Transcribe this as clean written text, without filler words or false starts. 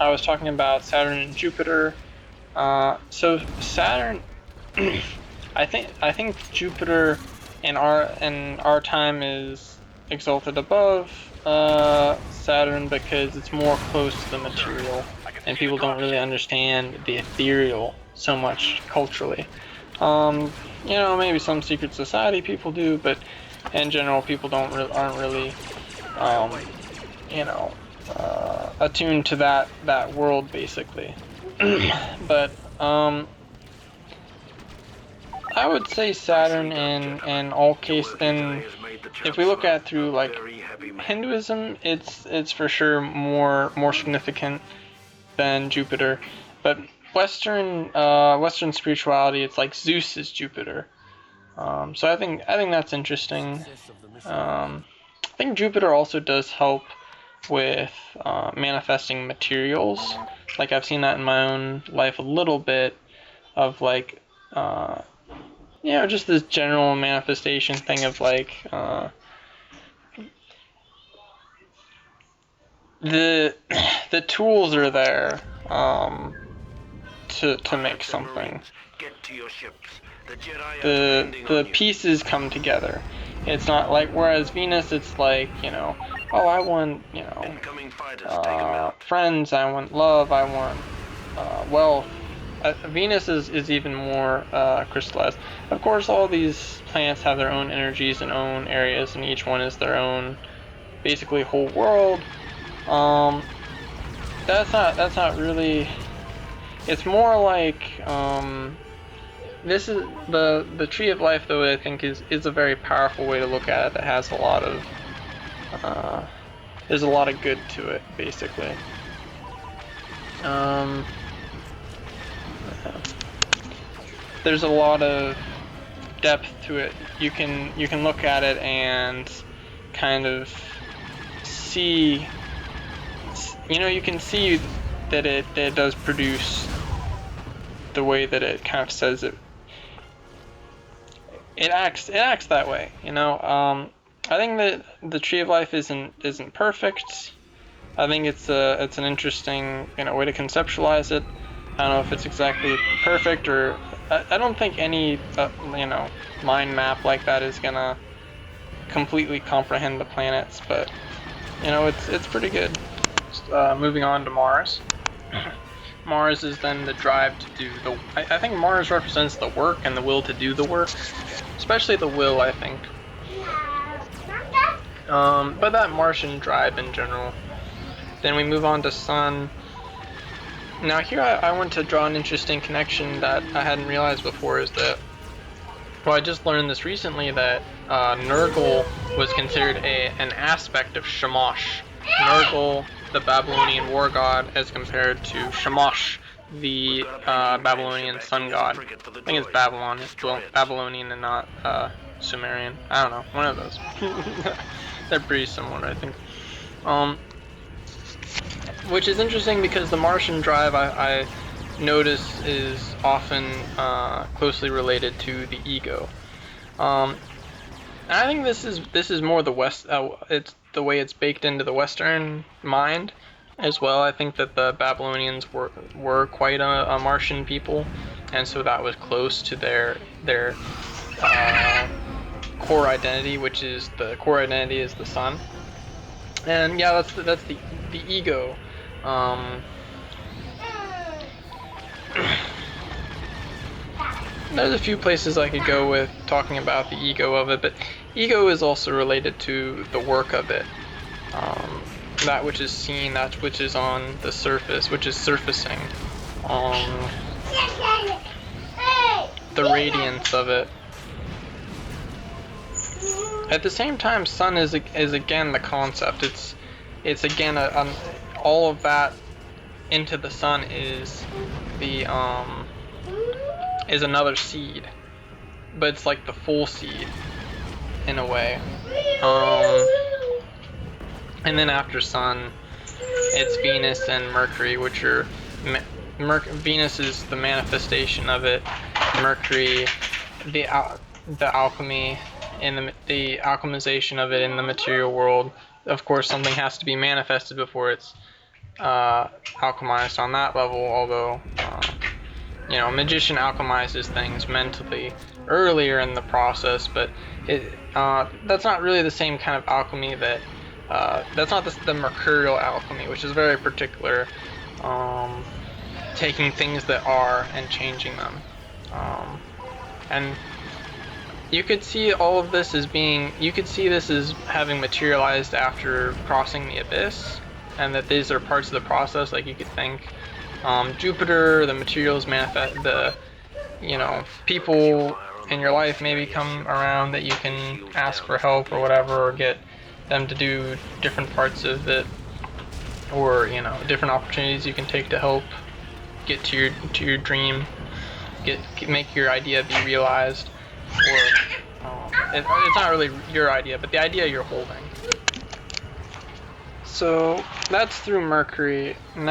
I was talking about Saturn and Jupiter. So Saturn, I think Jupiter in our time is exalted above Saturn because it's more close to the material, and people don't really understand the ethereal so much culturally. Maybe some secret society people do, but in general, people aren't really, um, attuned to that world basically. But I would say Saturn in all cases, and if we look at through like Hinduism, it's for sure more significant than Jupiter. But Western spirituality, it's like Zeus is Jupiter. So I think that's interesting. I think Jupiter also does help with manifesting materials. Like I've seen that in my own life a little bit of like just this general manifestation thing of like the the tools are there to make something. The pieces come together. It's not like, whereas Venus, it's like, oh, I want, friends, I want love, I want wealth. Venus is even more crystallized. Of course, all these planets have their own energies and own areas, and each one is their own, basically, whole world. That's not really. It's more like this is the tree of life, though. I think is a very powerful way to look at it. That has a lot of there's a lot of good to it, basically. There's a lot of depth to it. You can look at it and kind of see. You can see that it does produce the way that it kind of says it. It acts that way. I think that the Tree of Life isn't perfect. I think it's an interesting way to conceptualize it. I don't know if it's exactly perfect, or I don't think any mind map like that is gonna completely comprehend the planets, but it's pretty good. Moving on to Mars. Mars is then the drive to do the. I think Mars represents the work and the will to do the work, especially the will, I think. But that Martian drive in general. Then we move on to Sun. Now here I want to draw an interesting connection that I hadn't realized before, is that, well, I just learned this recently, that Nergal was considered an aspect of Shamash. Nergal, the Babylonian war god, as compared to Shamash, the Babylonian sun god. I think it's Babylonian and not Sumerian. I don't know, one of those. They're pretty similar, I think. Which is interesting because the Martian drive, I notice, is often closely related to the ego. And I think this is more the West. It's the way it's baked into the Western mind as well. I think that the Babylonians were quite a Martian people, and so that was close to their core identity, which is the core identity is the sun. And yeah, that's the ego. There's a few places I could go with talking about the ego of it, but ego is also related to the work of it. That which is seen, that which is on the surface, which is surfacing. The radiance of it. At the same time, sun is again the concept. It's again all of that into the sun is the is another seed, but it's like the full seed in a way. And then after sun, it's Venus and Mercury, which are Venus is the manifestation of it. Mercury, the alchemy and the alchemization of it in the material world. Of course, something has to be manifested before it's alchemized on that level, although you know, a magician alchemizes things mentally earlier in the process, but that's not really the same kind of alchemy that that's not the mercurial alchemy, which is very particular, taking things that are and changing them, and you could see all of this as being, you could see this as having materialized after crossing the abyss, and that these are parts of the process. Like you could think Jupiter, the materials manifest, the, you know, people in your life maybe come around that you can ask for help or whatever, or get them to do different parts of it, or, you know, different opportunities you can take to help get to your dream, make your idea be realized, or it's not really your idea, but the idea you're holding. So that's through Mercury. Now